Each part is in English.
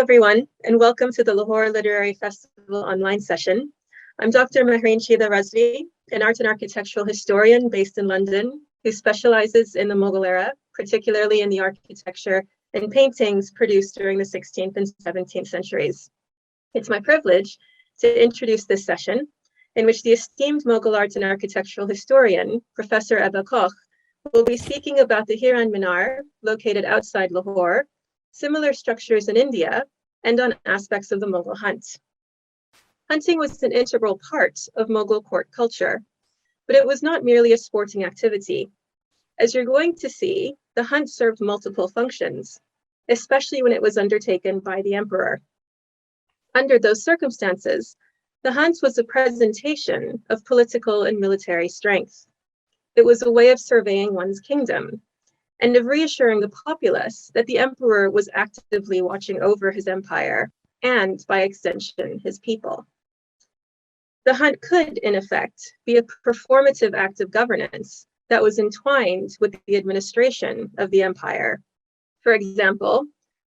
everyone, and welcome to the Lahore Literary Festival online session. I'm Dr. Mehreen Chida-Razvi, an art and architectural historian based in London who specializes in the Mughal era, particularly in the architecture and paintings produced during the 16th and 17th centuries. It's my privilege to introduce this session, in which the esteemed Mughal art and architectural historian, Professor Ebba Koch, will be speaking about the Hiran Minar, located outside Lahore, similar structures in India, and on aspects of the Mughal hunt. Hunting was an integral part of Mughal court culture, but it was not merely a sporting activity. As you're going to see, the hunt served multiple functions, especially when it was undertaken by the emperor. Under those circumstances, the hunt was a presentation of political and military strength. It was a way of surveying one's kingdom, and of reassuring the populace that the emperor was actively watching over his empire and, by extension, his people. The hunt could, in effect, be a performative act of governance that was entwined with the administration of the empire. For example,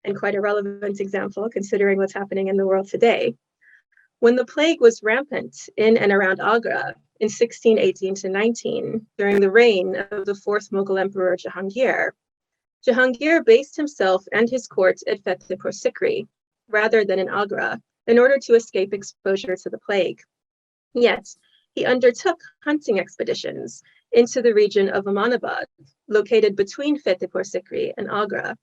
and quite a relevant example considering what's happening in the world today, when the plague was rampant in and around Agra in 1618 to 19, during the reign of the fourth Mughal Emperor Jahangir, Jahangir based himself and his court at Fatehpur Sikri, rather than in Agra, in order to escape exposure to the plague. Yet, he undertook hunting expeditions into the region of Amanabad, located between Fatehpur Sikri and Agra.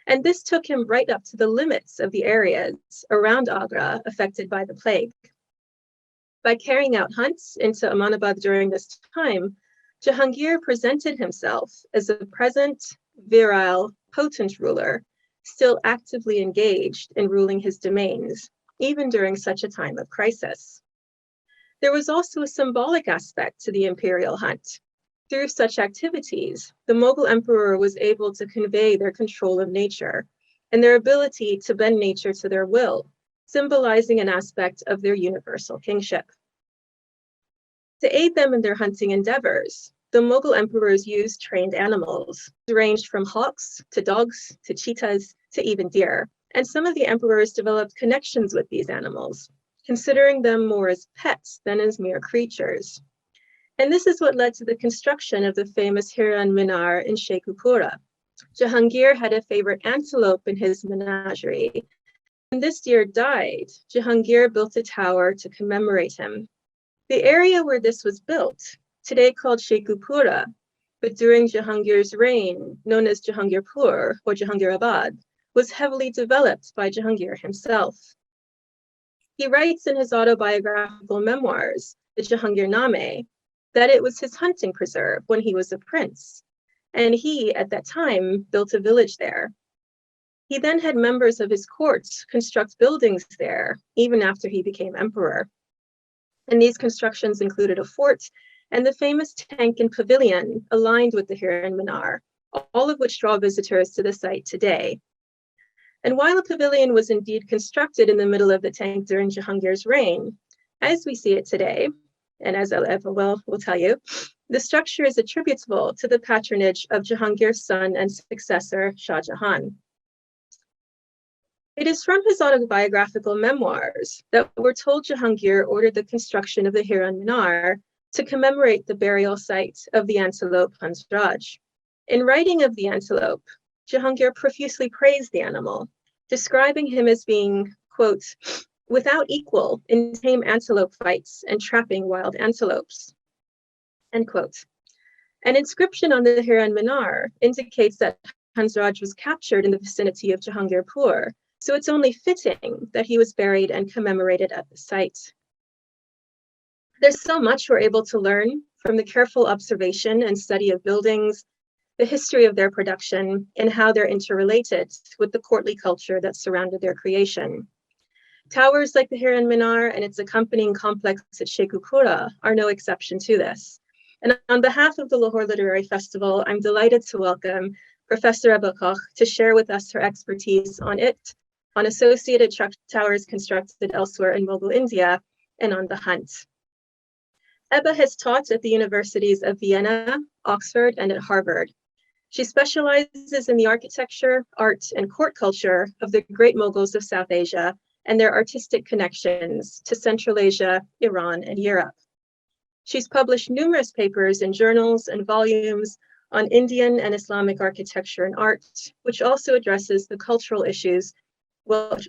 And this took him right up to the limits of the areas around Agra affected by the plague. By carrying out hunts into Amanabad during this time, Jahangir presented himself as a present, virile, potent ruler, still actively engaged in ruling his domains, even during such a time of crisis. There was also a symbolic aspect to the imperial hunt. Through such activities, the Mughal emperor was able to convey their control of nature and their ability to bend nature to their will, symbolizing an aspect of their universal kingship. To aid them in their hunting endeavors, the Mughal emperors used trained animals, ranged from hawks to dogs to cheetahs to even deer, and some of the emperors developed connections with these animals, considering them more as pets than as mere creatures. And this is what led to the construction of the famous Hiran Minar in Sheikhupura. Jahangir had a favorite antelope in his menagerie. When this deer died, Jahangir built a tower to commemorate him. The area where this was built, today called Sheikhupura, but during Jahangir's reign, known as Jahangirpur or Jahangirabad, was heavily developed by Jahangir himself. He writes in his autobiographical memoirs, the Jahangirname, that it was his hunting preserve when he was a prince, and he, at that time, built a village there. He then had members of his court construct buildings there, even after he became emperor. And these constructions included a fort and the famous tank and pavilion aligned with the Hiran Minar, all of which draw visitors to the site today. And while a pavilion was indeed constructed in the middle of the tank during Jahangir's reign, as we see it today, and as Ebba will tell you, the structure is attributable to the patronage of Jahangir's son and successor, Shah Jahan. It is from his autobiographical memoirs that we're told Jahangir ordered the construction of the Hiran Minar to commemorate the burial site of the antelope Hansraj. In writing of the antelope, Jahangir profusely praised the animal, describing him as being, quote, without equal in tame antelope fights and trapping wild antelopes, end quote. An inscription on the Hiran Minar indicates that Hansraj was captured in the vicinity of Jahangirpur, so it's only fitting that he was buried and commemorated at the site. There's so much we're able to learn from the careful observation and study of buildings, the history of their production, and how they're interrelated with the courtly culture that surrounded their creation. Towers like the Hiran Minar and its accompanying complex at Sheikhupura are no exception to this. And on behalf of the Lahore Literary Festival, I'm delighted to welcome Professor Ebba Koch to share with us her expertise on it, on associated towers constructed elsewhere in Mughal India, and on the hunt. Ebba has taught at the universities of Vienna, Oxford, and at Harvard. She specializes in the architecture, art, and court culture of the great Mughals of South Asia and their artistic connections to Central Asia, Iran, and Europe. She's published numerous papers in journals and volumes on Indian and Islamic architecture and art, which also addresses cultural issues of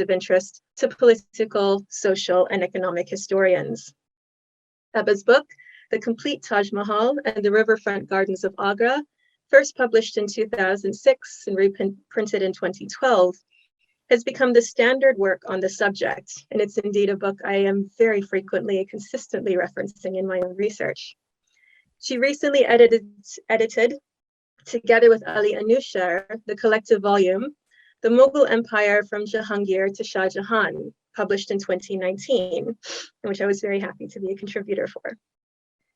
interest to political, social, and economic historians. Ebba's book, The Complete Taj Mahal and the Riverfront Gardens of Agra, first published in 2006 and reprinted in 2012, has become the standard work on the subject, and it's indeed a book I am very frequently and consistently referencing in my own research. She recently edited, together with Ali Anushar, the collective volume, The Mughal Empire from Jahangir to Shah Jahan, published in 2019, which I was very happy to be a contributor for.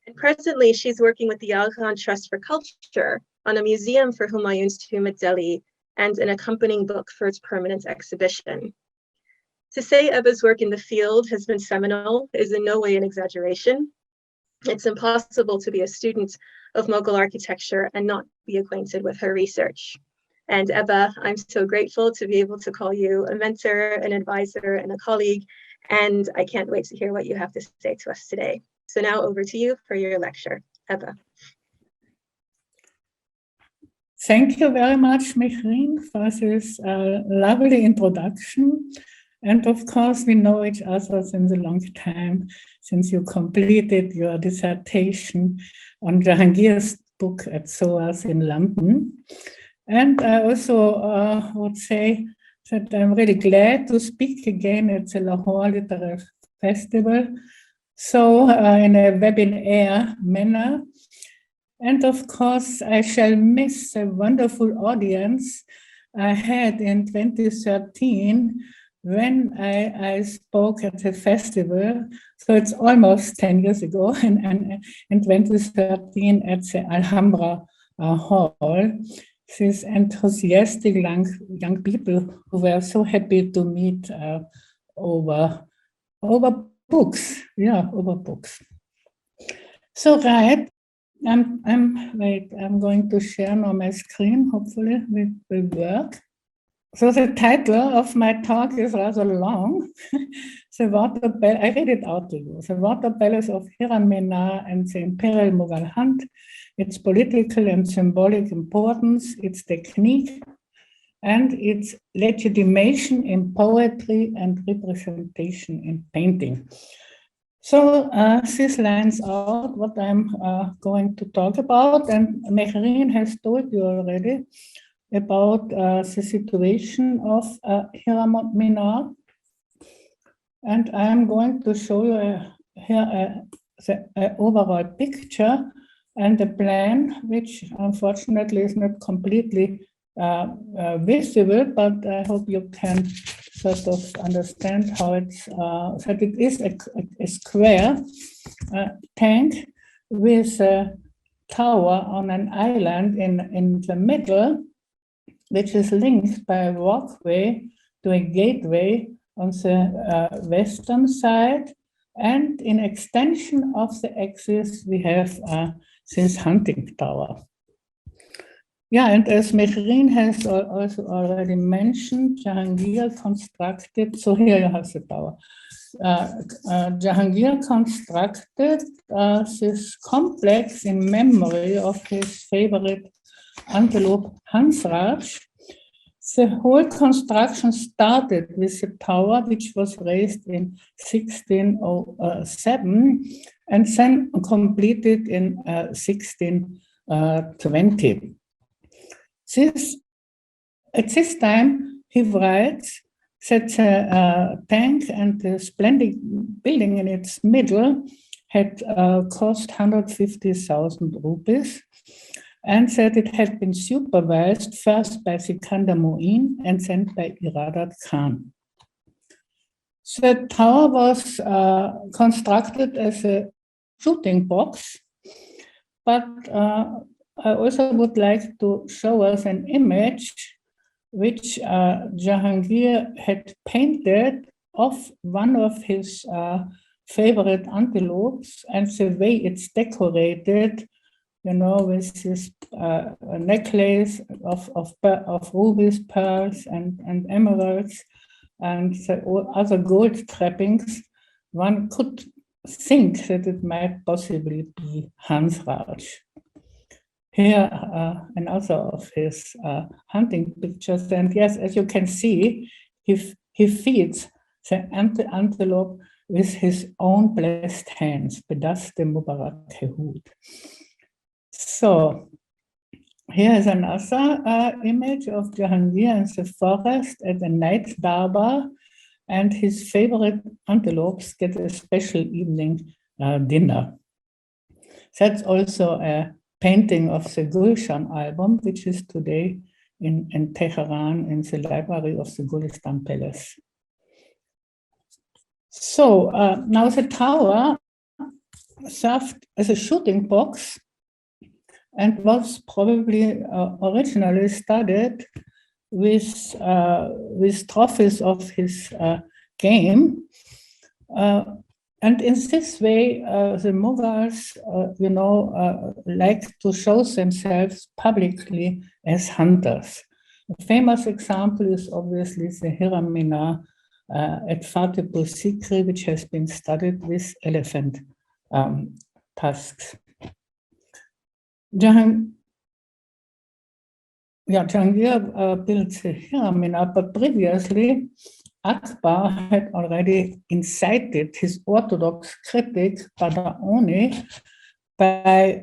And presently, she's working with the Al Khan Trust for Culture on a museum for Humayun's tomb at Delhi and an accompanying book for its permanent exhibition. To say Ebba's work in the field has been seminal is in no way an exaggeration. It's impossible to be a student of Mughal architecture and not be acquainted with her research. And Ebba, I'm so grateful to be able to call you a mentor, an advisor, and a colleague, and I can't wait to hear what you have to say to us today. So now over to you for your lecture, Ebba. Thank you very much, Mehreen, for this lovely introduction. And of course, we know each other since a long time, since you completed your dissertation on Jahangir's book at SOAS in London. And I also would say that I'm really glad to speak again at the Lahore Literary Festival, so in a webinar manner. And of course, I shall miss the wonderful audience I had in 2013 when I spoke at the festival. So it's almost 10 years ago, and in 2013 at the Alhambra Hall. These enthusiastic young people who were so happy to meet over books. Yeah, over books. So right. I'm going to share now my screen. Hopefully it will work. So the title of my talk is rather long. I read it out to you. The Water Palace of Hiran Minar and the Imperial Mughal Hunt, its political and symbolic importance, its technique, and its legitimation in poetry and representation in painting. So this lines out what I'm going to talk about, and Mehreen has told you already about the situation of Hiran Minar, and I'm going to show you here the overall picture and the plan, which unfortunately is not completely visible, but I hope you can sort of understand how it's that it is a square tank with a tower on an island in the middle, which is linked by a walkway to a gateway on the western side, and in extension of the axis we have this hunting tower. Yeah, and as Mehreen has also already mentioned, Jahangir constructed, so here you have the tower. Jahangir constructed this complex in memory of his favorite antelope Hansraj. The whole construction started with the tower, which was raised in 1607 and then completed in 1620. At this time, he writes that the tank and the splendid building in its middle had cost 150,000 rupees, and that it had been supervised first by Sikandar Mu'in and then by Iradat Khan. The tower was constructed as a shooting box, but I also would like to show us an image which Jahangir had painted of one of his favorite antelopes, and the way it's decorated with this necklace of rubies, pearls, and emeralds, and other gold trappings, one could think that it might possibly be Hans Raj. Here, another of his hunting pictures, and yes, as you can see, he feeds the antelope with his own blessed hands, Bedaste Mubarak Hehud. So, here is another image of Jahangir in the forest at the night darbar, and his favorite antelopes get a special evening dinner. That's also a painting of the Gulshan album, which is today in Tehran in the library of the Gulistan Palace. So now the tower served as a shooting box and was probably originally studied with trophies of his game. And in this way, the Mughals, like to show themselves publicly as hunters. A famous example is obviously the Hiran Minar at Fatehpur Sikri, which has been studied with elephant tusks. Jahangir built the Hiran Minar, but previously Akbar had already incited his orthodox critic Badaoni by,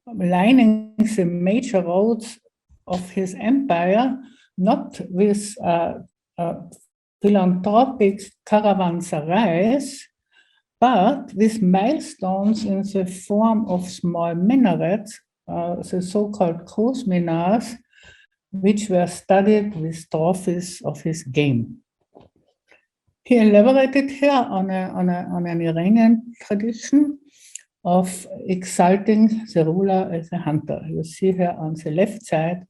lining the major roads of his empire not with philanthropic caravanserais, but with milestones in the form of small minarets, the so-called cruise minars, which were studied with trophies of his game. He elaborated here on an Iranian tradition of exalting the ruler as a hunter. You see here on the left side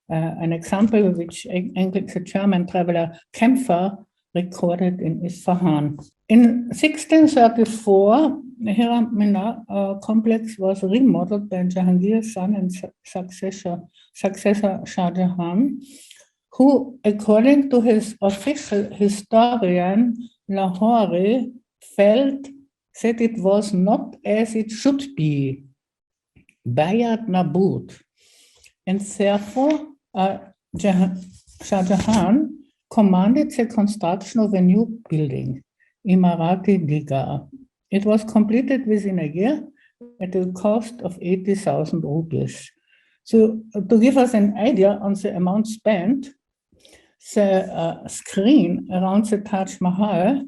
an example which the German traveler Kämpfer recorded in Isfahan. In 1634, the Hiran Minar complex was remodeled by Jahangir's son and successor Shah Jahan, who, according to his official historian Lahore, felt that it was not as it should be, Bayat Nabud, and therefore Shah Jahan commanded the construction of a new building, Imarati Digar. It was completed within a year at a cost of 80,000 rupees. So to give us an idea on the amount spent, the screen around the Taj Mahal,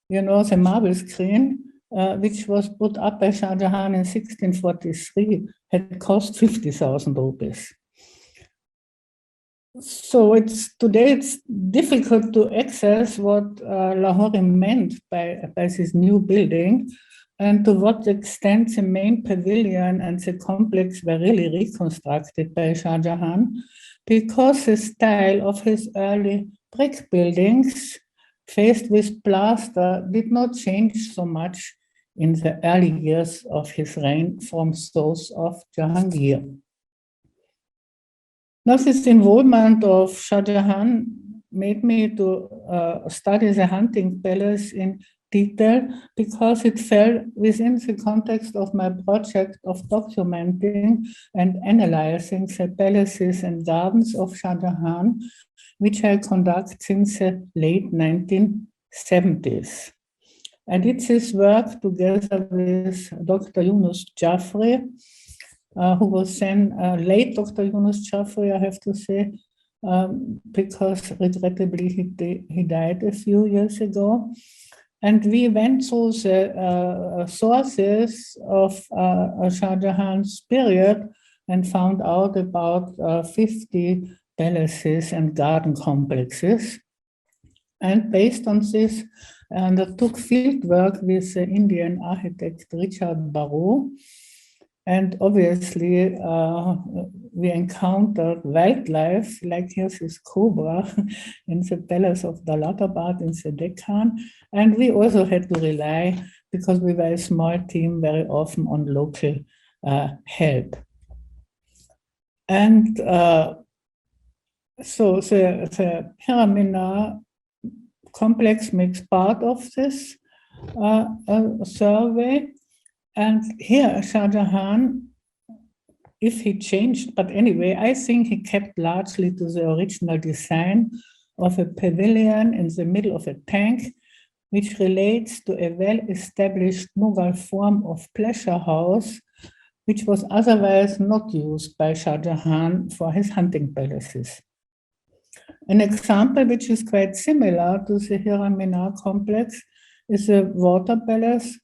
the marble screen, which was put up by Shah Jahan in 1643, had cost 50,000 rupees. So today it's difficult to access what Lahore meant by this new building, and to what extent the main pavilion and the complex were really reconstructed by Shah Jahan, because the style of his early brick buildings faced with plaster did not change so much in the early years of his reign from those of Jahangir. Now, this involvement of Shah Jahan made me to study the hunting palace in detail, because it fell within the context of my project of documenting and analyzing the palaces and gardens of Shah Jahan, which I conduct since the late 1970s. I did this work together with Dr. Yunus Jafri, who was then late Dr. Yunus Jafri, I have to say, because regrettably he died a few years ago. And we went through the sources of Shah Jahan's period and found out about 50 palaces and garden complexes. And based on this, I undertook field work with the Indian architect Richard Barrow. And obviously, we encountered wildlife, like here's this cobra in the palace of Daulatabad in the Deccan. And we also had to rely, because we were a small team, very often on local help. And so the Hiran Minar complex makes part of this survey. And here Shah Jahan, if he changed, but anyway, I think he kept largely to the original design of a pavilion in the middle of a tank, which relates to a well-established Mughal form of pleasure house, which was otherwise not used by Shah Jahan for his hunting palaces. An example which is quite similar to the Hiran Minar complex is a water palace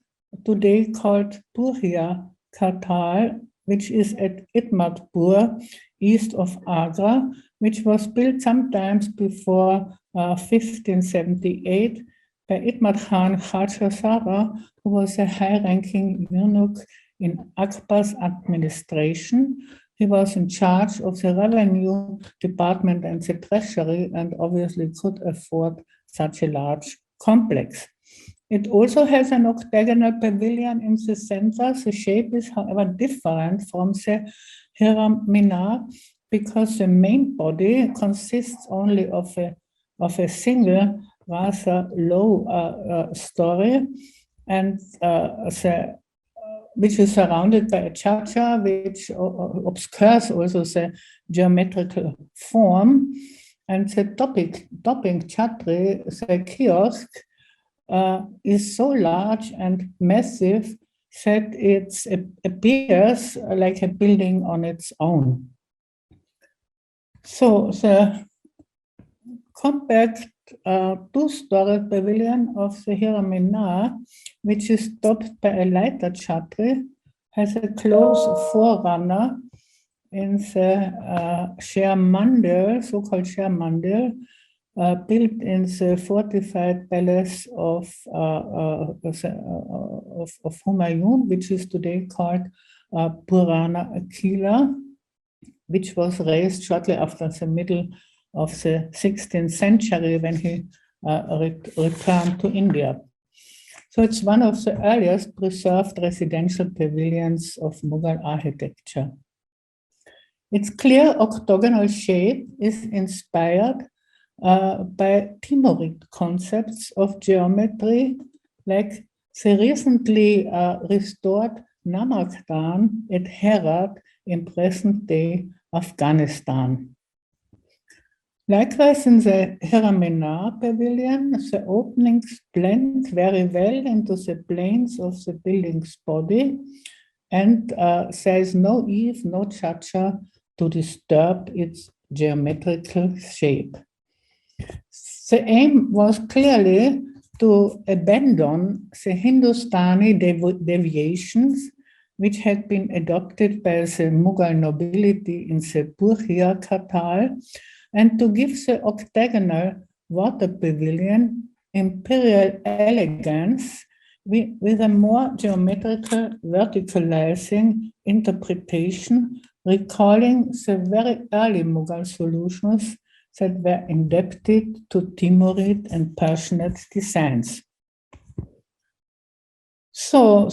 today called Burhiya Kartal, which is at Itmatpur, east of Agra, which was built sometimes before 1578 by Itmat Khan Khaja, who was a high-ranking eunuch in Akbar's administration. He was in charge of the revenue department and the treasury, and obviously could afford such a large complex. It also has an octagonal pavilion in the center. The shape is, however, different from the Hiran Minar because the main body consists only of a single, rather low story, and which is surrounded by a chacha, which obscures also the geometrical form. And the topping chhatri, the kiosk, is so large and massive that it appears like a building on its own. So the compact two-story pavilion of the Hiran Minar, which is topped by a lighter chhatri, has a close forerunner in the Sher Mandal, so-called Sher Mandal, built in the fortified palace of Humayun, which is today called Purana Akila, which was raised shortly after the middle of the 16th century when he returned to India. So it's one of the earliest preserved residential pavilions of Mughal architecture. Its clear octagonal shape is inspired by Timurid concepts of geometry, like the recently restored Namakdan at Herat in present-day Afghanistan. Likewise, in the Hiran Minar pavilion, the openings blend very well into the planes of the building's body, and there is no eave, no chacha to disturb its geometrical shape. The aim was clearly to abandon the Hindustani deviations which had been adopted by the Mughal nobility in the Burhiya Kartal, and to give the octagonal water pavilion imperial elegance with a more geometrical verticalizing interpretation, recalling the very early Mughal solutions that were indebted to Timurid and Persianate designs. So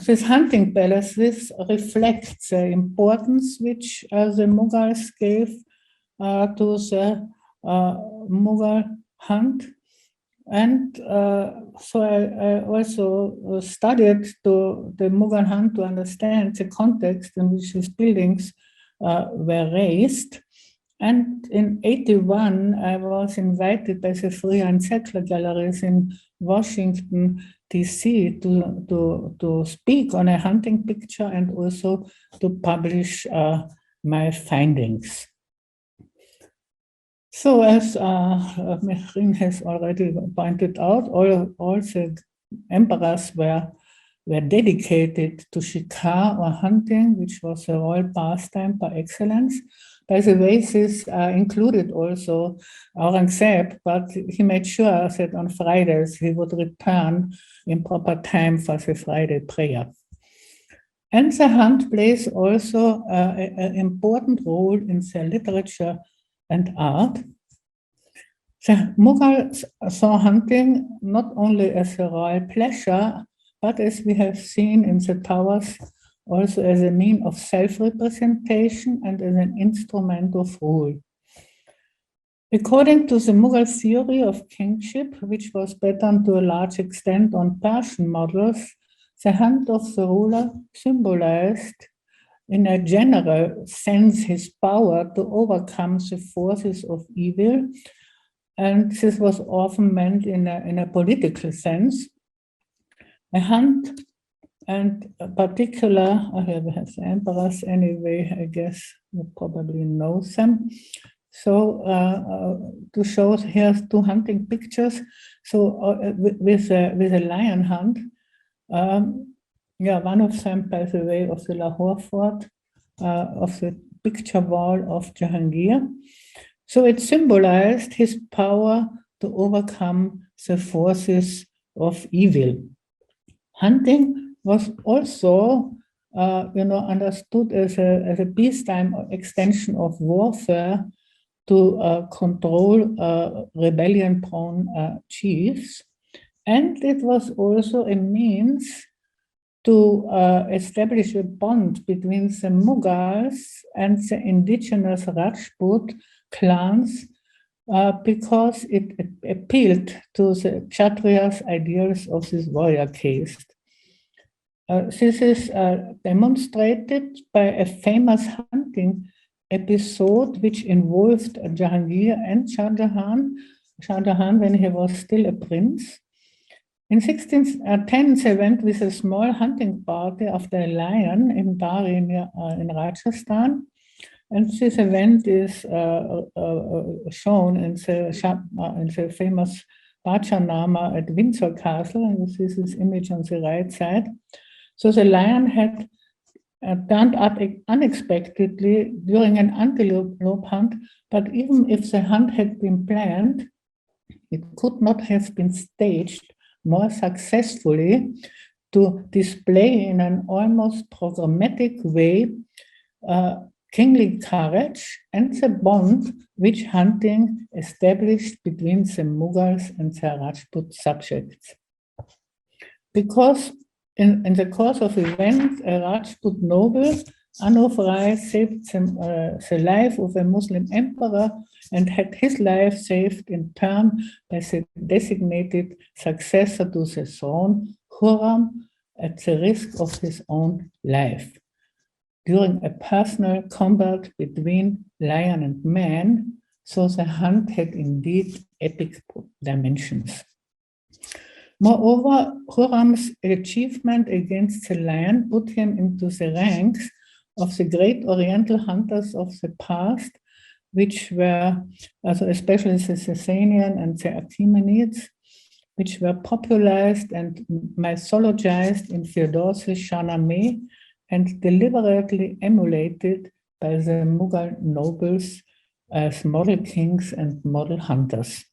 this hunting palace, this reflects the importance which the Mughals gave to the Mughal hunt. And so I also studied the Mughal hunt to understand the context in which these buildings were raised. And in 1981, I was invited by the Free and Secular Galleries in Washington, D.C. to speak on a hunting picture and also to publish my findings. So as Mehreen has already pointed out, all the emperors were dedicated to shikar or hunting, which was a royal pastime par excellence. By the way, this included also Aurangzeb, but he made sure that on Fridays he would return in proper time for the Friday prayer. And the hunt plays also an important role in the literature and art. The Mughals saw hunting not only as a royal pleasure, but as we have seen in the towers also as a mean of self-representation and as an instrument of rule. According to the Mughal theory of kingship, which was patterned to a large extent on Persian models, the hand of the ruler symbolized, in a general sense, his power to overcome the forces of evil. And this was often meant in a political sense. A hand, and in particular, I have the emperors anyway, I guess you probably know them. So to show, here's two hunting pictures. So with a lion hunt, one of them, by the way, of the Lahore fort, of the picture wall of Jahangir. So it symbolized his power to overcome the forces of evil. Hunting was also, understood as a peacetime extension of warfare to control rebellion-prone chiefs. And it was also a means to establish a bond between the Mughals and the indigenous Rajput clans because it appealed to the Kshatriyas' ideals of this warrior caste. This is demonstrated by a famous hunting episode which involved Jahangir and Shah Jahan when he was still a prince. In 1610, they went with a small hunting party after a lion in Bari in Rajasthan. And this event is shown in the famous Bachanama at Windsor Castle, and this is this image on the right side. So the lion had turned up unexpectedly during an antelope hunt, but even if the hunt had been planned, it could not have been staged more successfully to display in an almost programmatic way kingly courage and the bond which hunting established between the Mughals and the Rajput subjects. Because in the course of events, a Rajput noble, unauthorized, saved the life of a Muslim emperor and had his life saved in turn by the designated successor to the throne, Hiran, at the risk of his own life. During a personal combat between lion and man, so the hunt had indeed epic dimensions. Moreover, Hiram's achievement against the lion put him into the ranks of the great Oriental hunters of the past, which were, especially the Sasanian and the Achaemenids, which were popularized and mythologized in Ferdowsi's Shahnameh and deliberately emulated by the Mughal nobles as model kings and model hunters.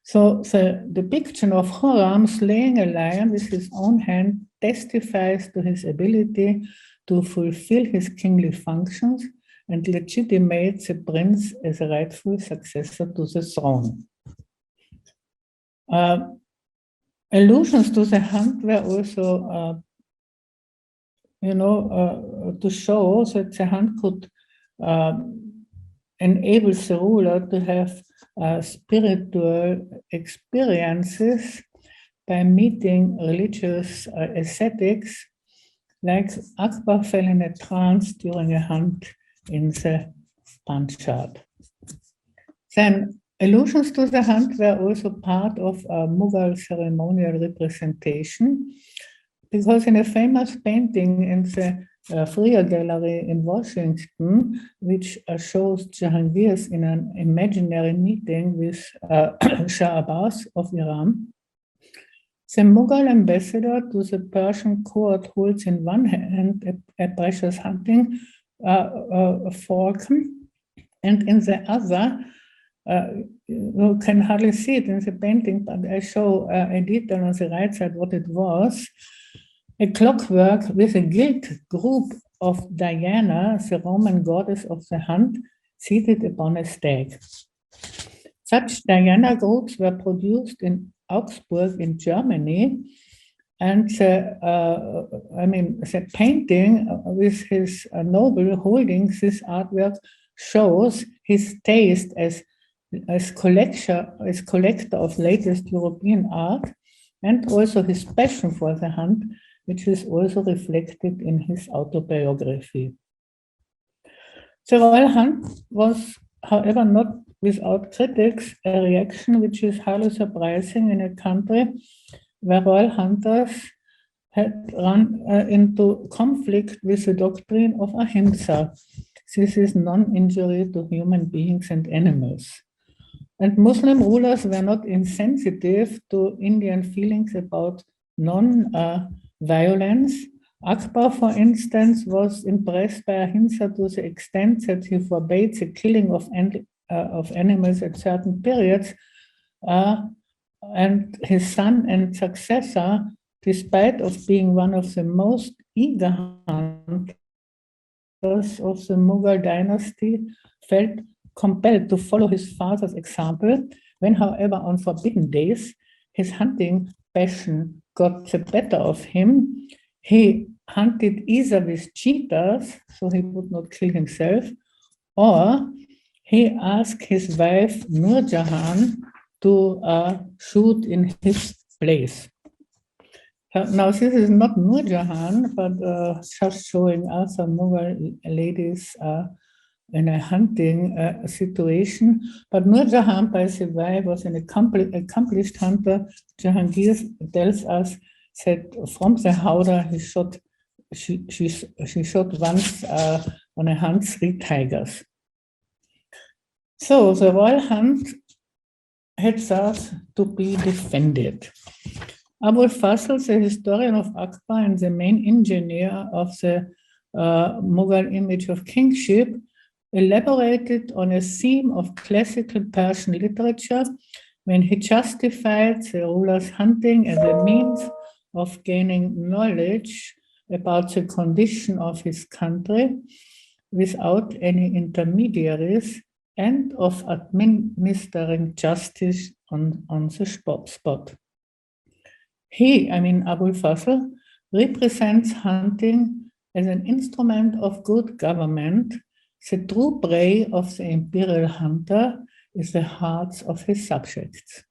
So the depiction of Hiram slaying a lion with his own hand testifies to his ability to fulfill his kingly functions and legitimate the prince as a rightful successor to the throne. Allusions to the hunt were also, to show that the hunt could enable the ruler to have spiritual experiences by meeting religious ascetics, like Akbar fell in a trance during a hunt in the Punjab. Then allusions to the hunt were also part of Mughal ceremonial representation, because in a famous painting in the Freer Gallery in Washington, which shows Jahangir in an imaginary meeting with Shah Abbas of Iran, the Mughal ambassador to the Persian court holds in one hand a precious hunting falcon, and in the other, you can hardly see it in the painting, but I show a detail on the right side what it was, a clockwork with a gilt group of Diana, the Roman goddess of the hunt, seated upon a stag. Such Diana groups were produced in Augsburg in Germany And the painting with his noble holding this artwork shows his taste as collector of latest European art, and also his passion for the hunt, which is also reflected in his autobiography. The royal hunt was, however, not without critics, a reaction which is highly surprising in a country where royal hunters had run into conflict with the doctrine of ahimsa. This is non-injury to human beings and animals. And Muslim rulers were not insensitive to Indian feelings about non-violence. Akbar, for instance, was impressed by ahimsa to the extent that he forbade the killing of animals at certain periods. And his son and successor, despite of being one of the most eager hunters of the Mughal dynasty, felt compelled to follow his father's example. When, however, on forbidden days, his hunting passion got the better of him, he hunted either with cheetahs, so he would not kill himself, or he asked his wife Nur Jahan to shoot in his place. Now, this is not Nur Jahan, but just showing us some Mughal ladies in a hunting situation. But Nur Jahan, by the way, was an accomplished hunter. Jahangir tells us that from the howdah she shot once on a hunt 3 tigers. So the royal hunt had thus to be defended. Abul Fasl, the historian of Akbar and the main engineer of the Mughal image of kingship, elaborated on a theme of classical Persian literature when he justified the ruler's hunting as a means of gaining knowledge about the condition of his country without any intermediaries, and of administering justice on the spot. He, Abul Fasl, represents hunting as an instrument of good government. The true prey of the imperial hunter is the hearts of his subjects.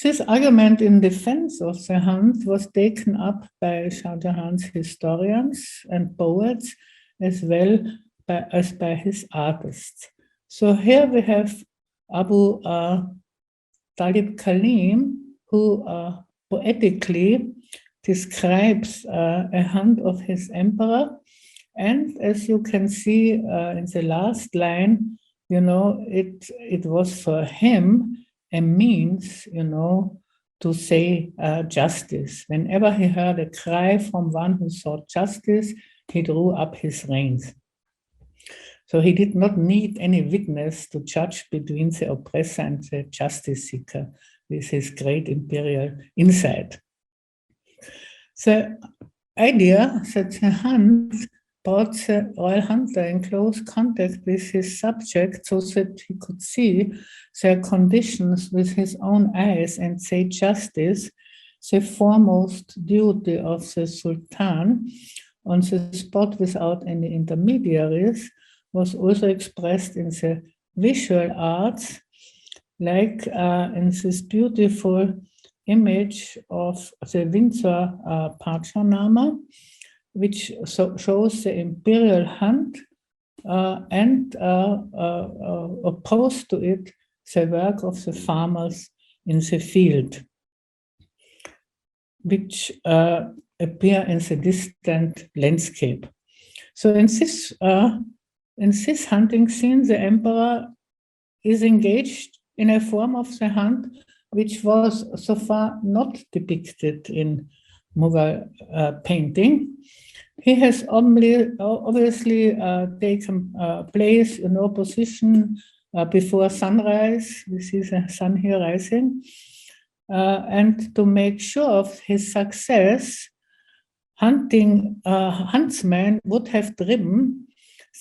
This argument in defense of the hunt was taken up by Shah Jahan's historians and poets, as well as by his artists. So here we have Abu Talib Kalim, who poetically describes a hunt of his emperor. And as you can see in the last line, it was for him a means, to say justice. Whenever he heard a cry from one who sought justice, he drew up his reins. So he did not need any witness to judge between the oppressor and the justice seeker with his great imperial insight. The idea that the hunt brought the royal hunter in close contact with his subject so that he could see their conditions with his own eyes and say justice, the foremost duty of the Sultan on the spot without any intermediaries, was also expressed in the visual arts, like in this beautiful image of the Windsor Pachanama, which shows the imperial hunt and opposed to it the work of the farmers in the field, which appear in the distant landscape. So in this hunting scene, the emperor is engaged in a form of the hunt which was so far not depicted in Mughal painting. He has obviously taken place, position before sunrise. We see the sun here rising. And to make sure of his success, huntsmen would have driven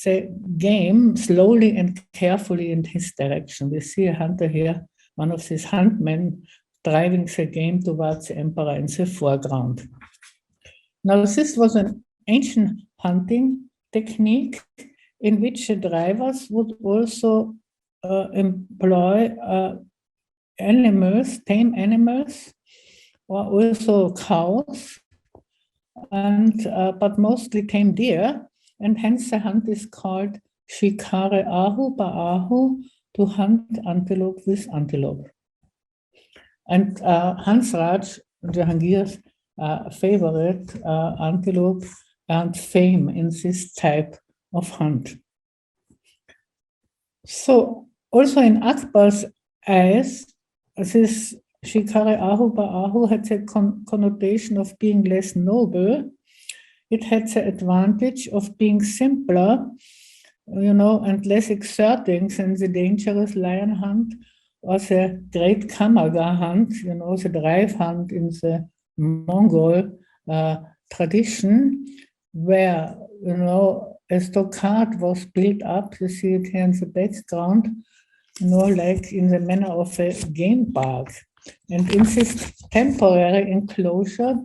the game slowly and carefully in his direction. We see a hunter here, one of these huntmen, driving the game towards the emperor in the foreground. Now, this was an ancient hunting technique in which the drivers would also employ animals, tame animals, or also cows, and but mostly tame deer, and hence the hunt is called shikare ahu ba'ahu, to hunt antelope with antelope. And Hans Raj, Jahangir's favorite antelope, earned fame in this type of hunt. So also in Akbar's eyes, this shikare ahu ba'ahu had the connotation of being less noble. It had the advantage of being simpler, and less exerting than the dangerous lion hunt or the great Kamaga hunt, the drive hunt in the Mongol tradition, where, a stockade was built up. You see it here in the background, like in the manner of a game park. And in this temporary enclosure,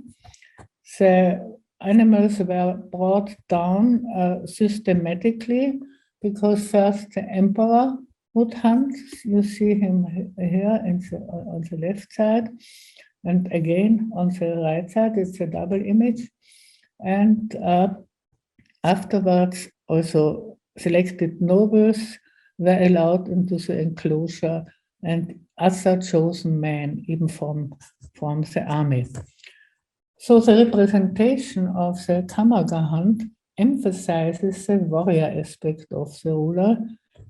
the animals were brought down systematically, because first the emperor would hunt. You see him here on the left side, and again on the right side, it's a double image. And afterwards, also selected nobles were allowed into the enclosure, and other chosen men, even from the army. So the representation of the Kamaga hunt emphasizes the warrior aspect of the ruler.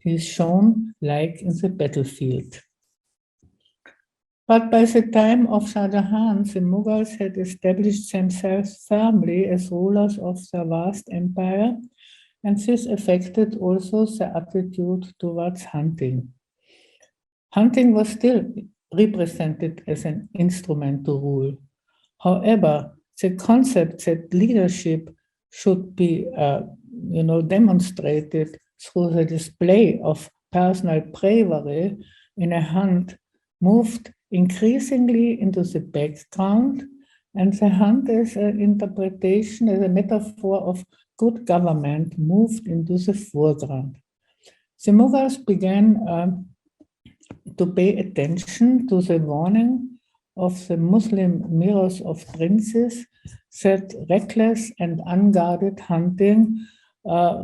He is shown like in the battlefield. But by the time of Shah Jahan, the Mughals had established themselves firmly as rulers of their vast empire, and this affected also the attitude towards hunting. Hunting was still represented as an instrument to rule. However, the concept that leadership should be, demonstrated through the display of personal bravery in a hunt moved increasingly into the background, and the hunt as an interpretation, as a metaphor of good government, moved into the foreground. The Mughals began to pay attention to the warning of the Muslim mirrors of princes that reckless and unguarded hunting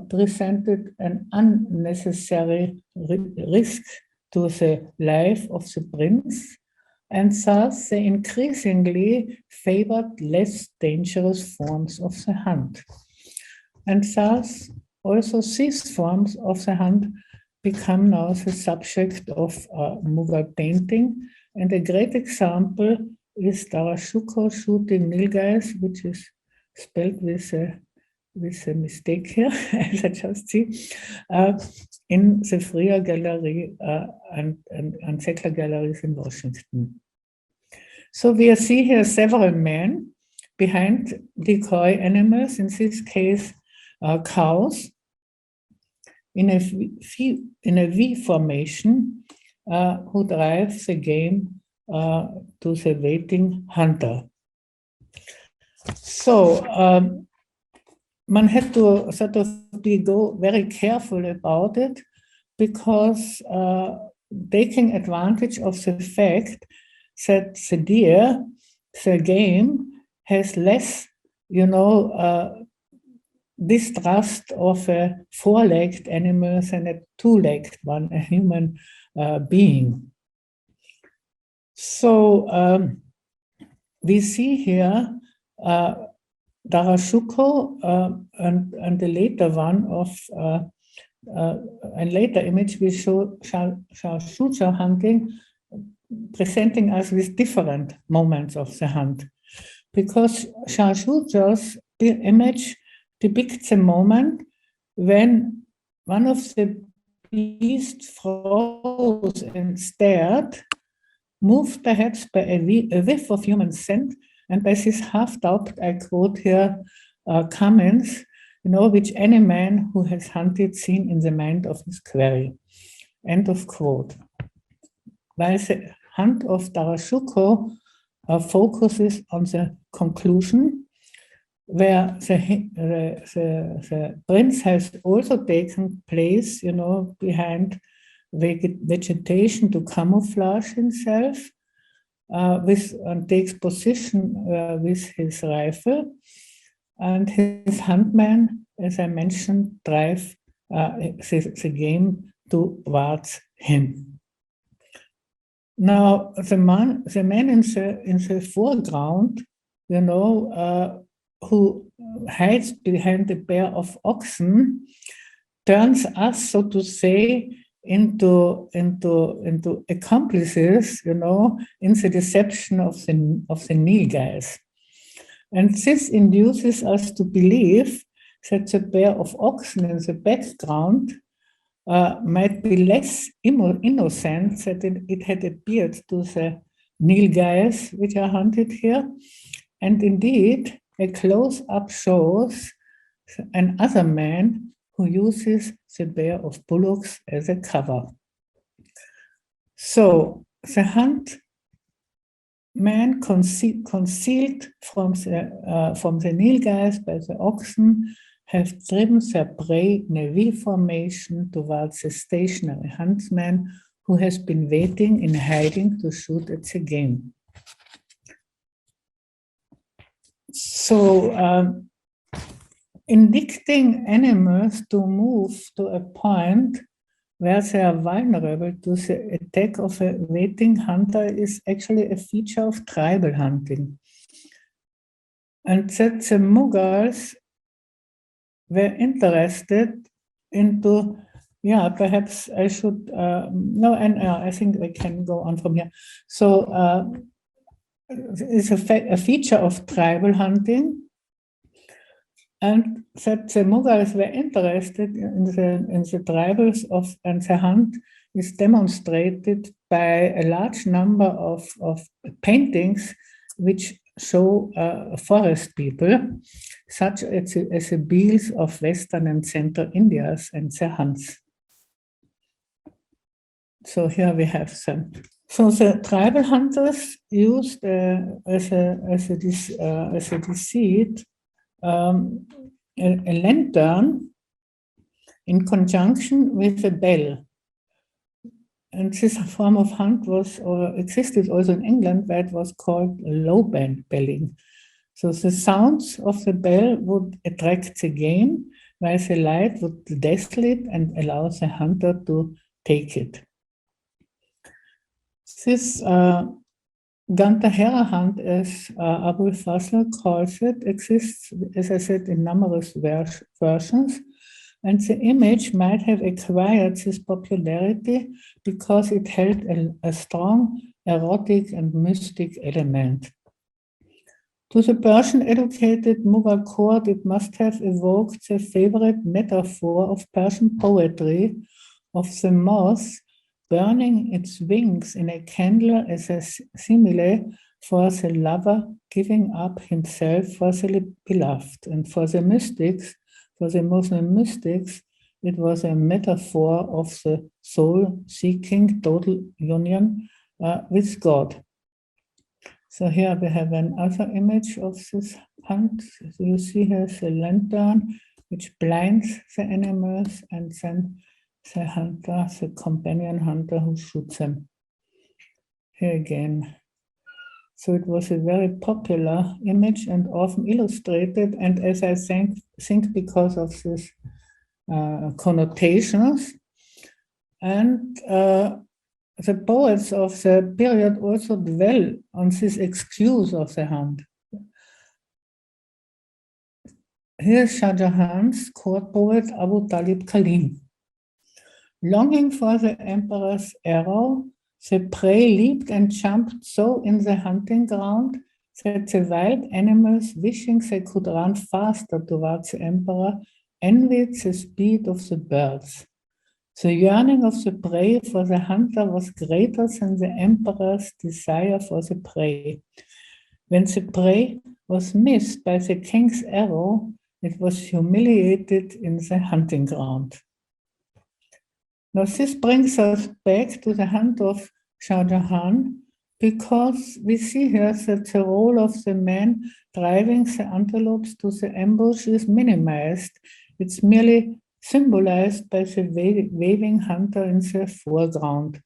presented an unnecessary risk to the life of the prince, and thus they increasingly favored less dangerous forms of the hunt. And thus also these forms of the hunt become now the subject of Mughal painting. And a great example is Darashuko shooting nilgais, which is spelled with a mistake here, as I just see, in the Freer Gallery and Zekler Galleries in Washington. So we see here several men behind decoy animals, in this case cows, in a V formation, who drive the game to the waiting hunter. So one had to sort of go very careful about it, because taking advantage of the fact that the deer, the game, has less, distrust of a four-legged animal than a two-legged one, a human being. So we see here Darashuko and the later one of a later image we show Shah hunting, presenting us with different moments of the hunt, because Shah Shuja's image depicts a moment when one of the beasts froze and stared, moved perhaps by a whiff of human scent, and by this half-doubt, I quote here comments, which any man who has hunted seen in the mind of his quarry. End of quote. While the hunt of Darashuko focuses on the conclusion, where the prince has also taken place, behind vegetation to camouflage himself, and takes position with his rifle, and his huntmen, as I mentioned, drive the game towards him. Now, the man in the foreground, who hides behind the pair of oxen, turns us, so to say, into accomplices, in the deception of the Nilgies. And this induces us to believe that the pair of oxen in the background might be less innocent than it had appeared to the Nilgies, which are hunted here. And indeed, a close-up shows another man who uses the pair of bullocks as a cover. So the hunt man concealed from the Nilgies by the oxen have driven their prey in a V formation towards the stationary huntsman who has been waiting in hiding to shoot at the game. So, indicting animals to move to a point where they are vulnerable to the attack of a waiting hunter is actually a feature of tribal hunting. And that the Mughals were interested into, perhaps I should, I think I can go on from here. So it's a feature of tribal hunting, and that the Mughals were interested in the tribals and the hunt is demonstrated by a large number of paintings which show forest people, such as the Bhils of Western and Central India and their hunts. So here we have some. So the tribal hunters used as a deceit a lantern in conjunction with a bell. And this form of hunt existed also in England, where it was called low belling. So the sounds of the bell would attract the game, while the light would dazzle it and allow the hunter to take it. This Gantahera hunt, as Abul Fazl calls it, exists, as I said, in numerous versions. And the image might have acquired this popularity because it held a strong erotic and mystic element. To the Persian-educated Mughal court, it must have evoked the favorite metaphor of Persian poetry of the moth burning its wings in a candle as a simile for the lover giving up himself for the beloved. And for the Muslim mystics, it was a metaphor of the soul seeking total union with God. So here we have another image of this hunt. So you see here the lantern, which blinds the animals, and then the hunter, the companion hunter who shoots them. Here again. So it was a very popular image and often illustrated, and as I think because of these connotations. And the poets of the period also dwell on this excuse of the hunt. Here's Shah Jahan's court poet Abu Talib Khalim. Longing for the emperor's arrow, the prey leaped and jumped so in the hunting ground that the wild animals, wishing they could run faster towards the emperor, envied the speed of the birds. The yearning of the prey for the hunter was greater than the emperor's desire for the prey. When the prey was missed by the king's arrow, it was humiliated in the hunting ground. Now this brings us back to the hunt of Shah Jahan, because we see here that the role of the man driving the antelopes to the ambush is minimized. It's merely symbolized by the waving hunter in the foreground.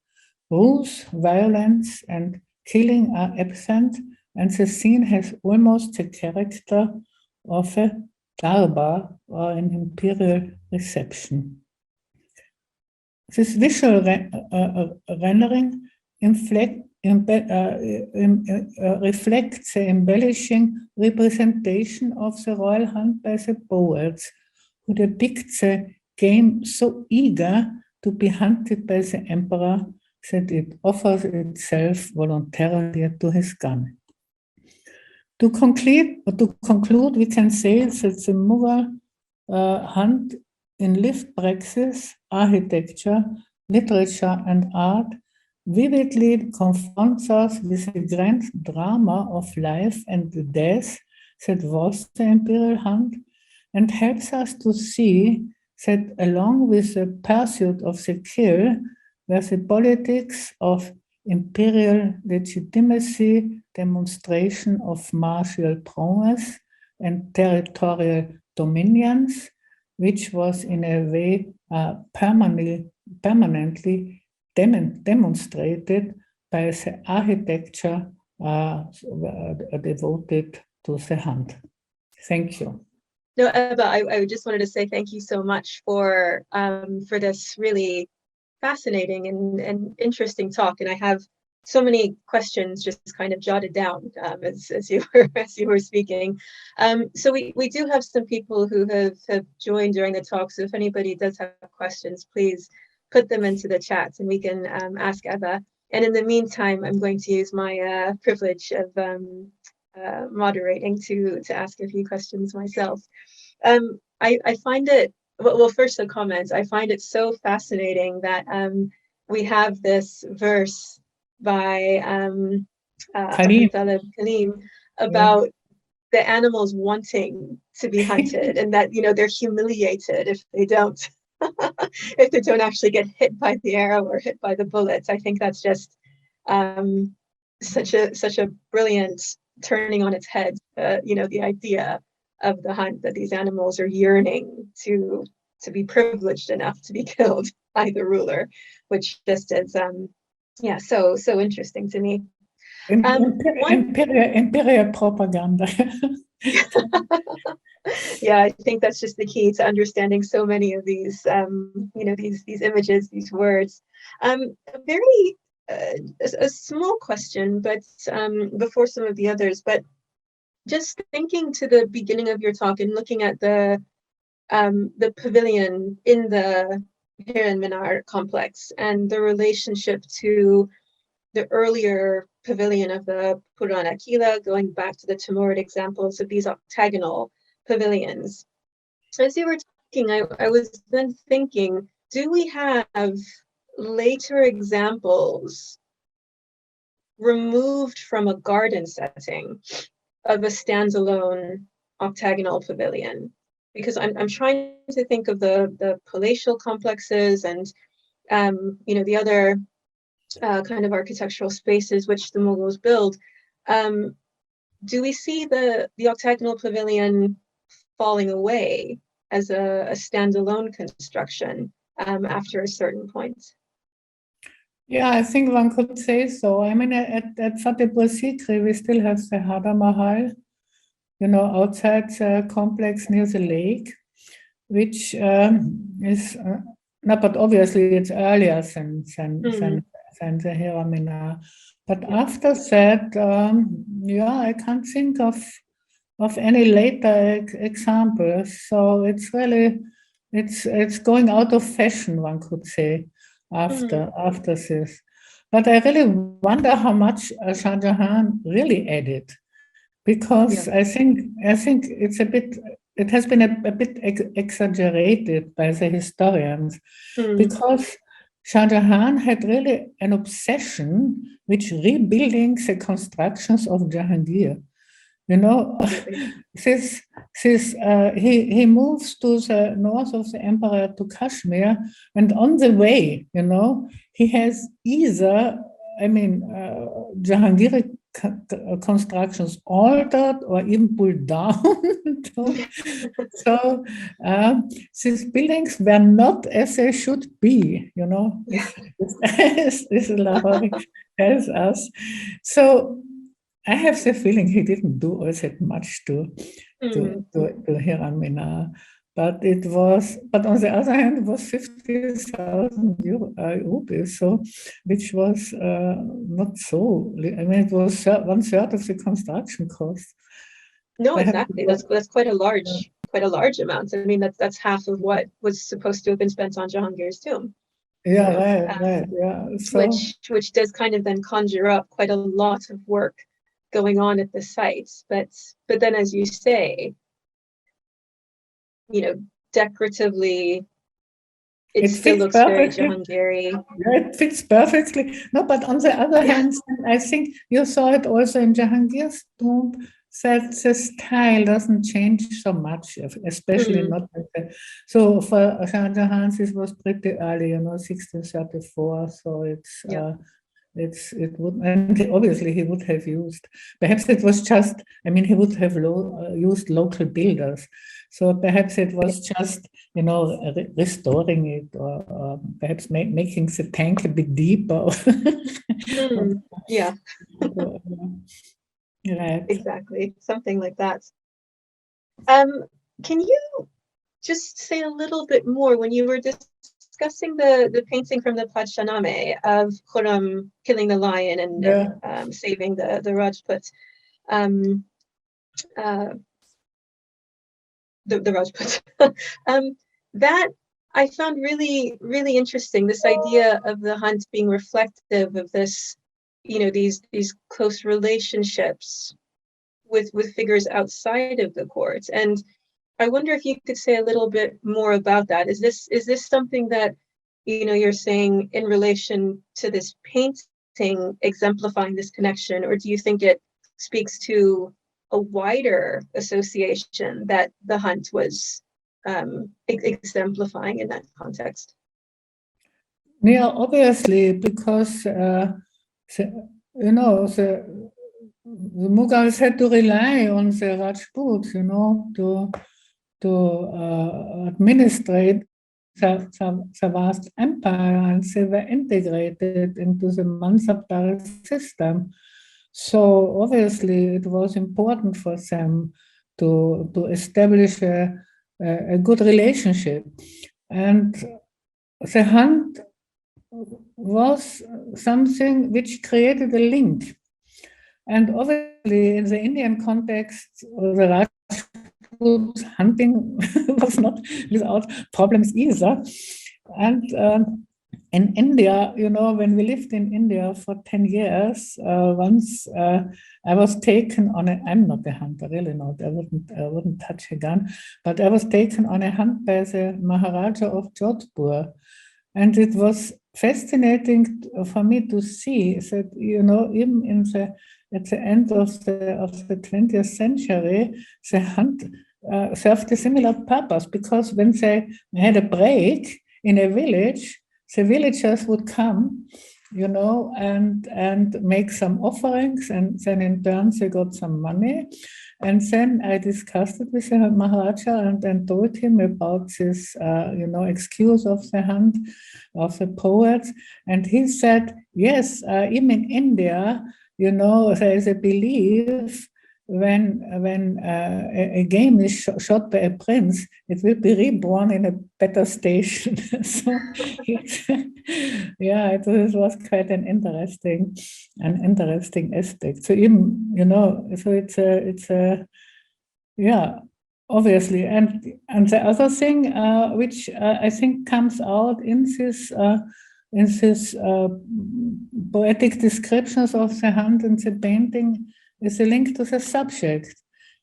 Ruse, violence, and killing are absent, and the scene has almost the character of a darbar or an imperial reception. This visual rendering reflects the embellishing representation of the royal hunt by the poets, who depict the game so eager to be hunted by the emperor that it offers itself voluntarily to his gun. To conclude, we can say that the Mughal hunt in lived praxis, architecture, literature, and art vividly confronts us with the grand drama of life and death that was the imperial hunt, and helps us to see that along with the pursuit of the kill were the politics of imperial legitimacy, demonstration of martial prowess, and territorial dominions, which was in a way permanently demonstrated by the architecture devoted to the hunt. Thank you. No, Ebba, I just wanted to say thank you so much for this really fascinating and interesting talk. And I have so many questions just kind of jotted down as you were speaking. So we do have some people who have joined during the talk. So if anybody does have questions, please put them into the chat and we can ask Ebba. And in the meantime, I'm going to use my privilege of moderating to ask a few questions myself. I find it, well, first the comments, I find it so fascinating that we have this verse by Khalili about the animals wanting to be hunted and that, you know, they're humiliated if they don't if they don't actually get hit by the arrow or hit by the bullets. I think that's just such a brilliant turning on its head, you know, the idea of the hunt, that these animals are yearning to be privileged enough to be killed by the ruler, which just is so interesting to me. Imperial propaganda. Yeah, I think that's just the key to understanding so many of these, you know, these images, these words. A small question, but before some of the others, but just thinking to the beginning of your talk and looking at the pavilion in the Hiran Minar complex and the relationship to the earlier pavilion of the Purana Kila, going back to the Timurid examples of these octagonal pavilions. As you were talking, I was then thinking, do we have later examples removed from a garden setting of a standalone octagonal pavilion? Because I'm trying to think of the palatial complexes and you know, the other kind of architectural spaces which the Mughals build. Do we see the octagonal pavilion falling away as a standalone construction after a certain point? Yeah, I think one could say so. I mean, at Fatehpur Sikri, we still have the Hada Mahal, you know, outside the complex near the lake, which is, no, but obviously it's earlier than the Hiran Minar. But after that, yeah, I can't think of any later examples. So it's really, it's going out of fashion, one could say, after this. But I really wonder how much Shah Jahan really added, because I think it's a bit, it has been a bit exaggerated by the historians, because Shah Jahan had really an obsession with rebuilding the constructions of Jahangir. You know, he moves to the north of the emperor to Kashmir, and on the way, you know, he has either I mean, Jahangiri constructions altered or even pulled down. So these buildings were not as they should be, you know, this Lahore tells us. So I have the feeling he didn't do all that much to Hiran Minar. But on the other hand, it was 50,000 rupees, so which was not so. I mean, it was 1/3 of the construction cost. No, exactly. That's quite a large amount. I mean, that's half of what was supposed to have been spent on Jahangir's tomb. Yeah, right. Yeah, so. Which does kind of then conjure up quite a lot of work going on at the site. But then, as you say, you know, decoratively, it still looks very Jahangiri. Yeah, it fits perfectly. No, but on the other hand, I think you saw it also in Jahangir's tomb, that the style doesn't change so much, especially not like that. So for Shah Jahan, this was pretty early, 1634. So it would, and obviously he would have used, perhaps it was just, I mean, he would have used local builders. So perhaps it was just, restoring it, or perhaps making the tank a bit deeper. Yeah. Right. Exactly. Something like that. Can you just say a little bit more when you were discussing the painting from the Padshaname of Khurram killing the lion and saving the Rajput, the Rajput. That I found really, really interesting. This idea of the hunt being reflective of this, these close relationships with figures outside of the court. And I wonder if you could say a little bit more about that. Is this something that you're saying in relation to this painting exemplifying this connection, or do you think it speaks to a wider association that the hunt was exemplifying in that context? Yeah, obviously, because the Mughals had to rely on the Rajputs, to administrate the vast empire, and they were integrated into the Mansabdar system. So obviously, it was important for them to establish a good relationship, and the hunt was something which created a link. And obviously, in the Indian context, the Rajput hunting was not without problems either. And in India, when we lived in India for 10 years, once I was taken on I'm not a hunter, really not. I wouldn't touch a gun, but I was taken on a hunt by the Maharaja of Jodhpur. And it was fascinating for me to see that, even at the end of the 20th century, the hunt served a similar purpose, because when they had a break in a village, the villagers would come, and make some offerings, and then in turn they got some money. And then I discussed it with the Maharaja and then told him about this, excuse of the hunt of the poets. And he said, yes, even in India, there is a belief when a game is shot by a prince, it will be reborn in a better station. So, it was quite an interesting aspect. So even, so it's a obviously. And the other thing which I think comes out in this poetic descriptions of the hunt and the painting is a link to the subject.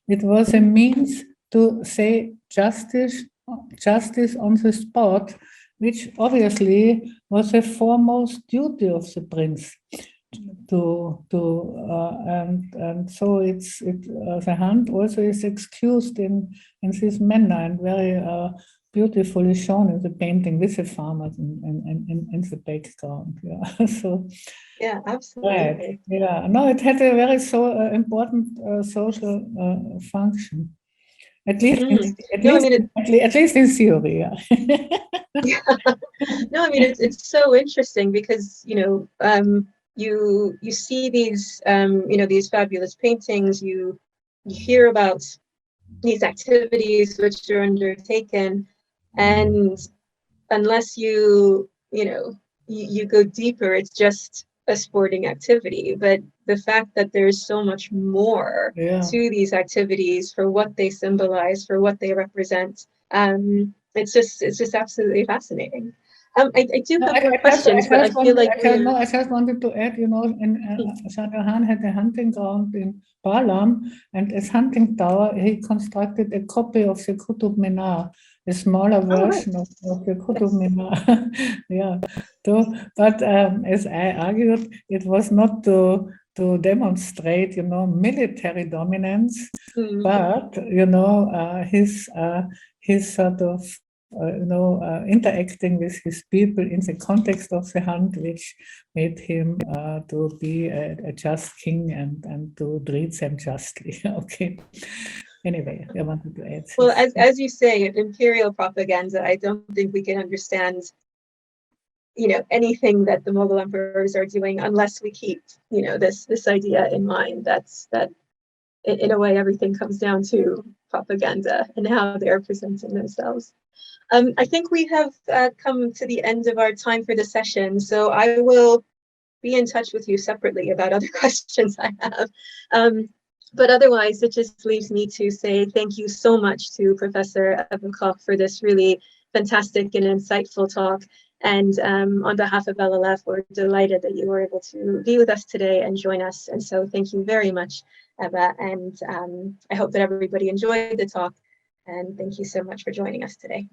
It was a means to say justice on the spot, which obviously was the foremost duty of the prince. And so the hunt also is excused in this manner, and very beautifully shown in the painting with the farmers in the background. Yeah, so Yeah, right. absolutely. Yeah, no, it had a very important social function. At least, Mm. No, I mean, at least in theory. Yeah. yeah. No, I mean, it's so interesting because, you see these, these fabulous paintings, you hear about these activities which are undertaken, and unless you go deeper, it's just a sporting activity. But the fact that there's so much more Yeah. to these activities for what they symbolize, for what they represent, it's just absolutely fascinating. I do have more questions, but I feel like we're I just wanted to add, Shah Jahan had a hunting ground in Palam, and as hunting tower, he constructed a copy of the Qutub Minar, a smaller version of the Qutub Minar. Yeah. But as I argued, it was not to demonstrate, military dominance, but his sort of interacting with his people in the context of the hunt, which made him to be a just king and to treat them justly. Okay. Anyway, I wanted to add well, this. as you say, imperial propaganda. I don't think we can understand anything that the Mughal emperors are doing unless we keep this idea in mind. That in a way everything comes down to propaganda and how they're presenting themselves. I think we have come to the end of our time for the session, so I will be in touch with you separately about other questions I have. But otherwise, it just leaves me to say thank you so much to Professor Ebba Koch for this really fantastic and insightful talk. And on behalf of LLF, we're delighted that you were able to be with us today and join us. And so thank you very much, Ebba. And I hope that everybody enjoyed the talk. And thank you so much for joining us today.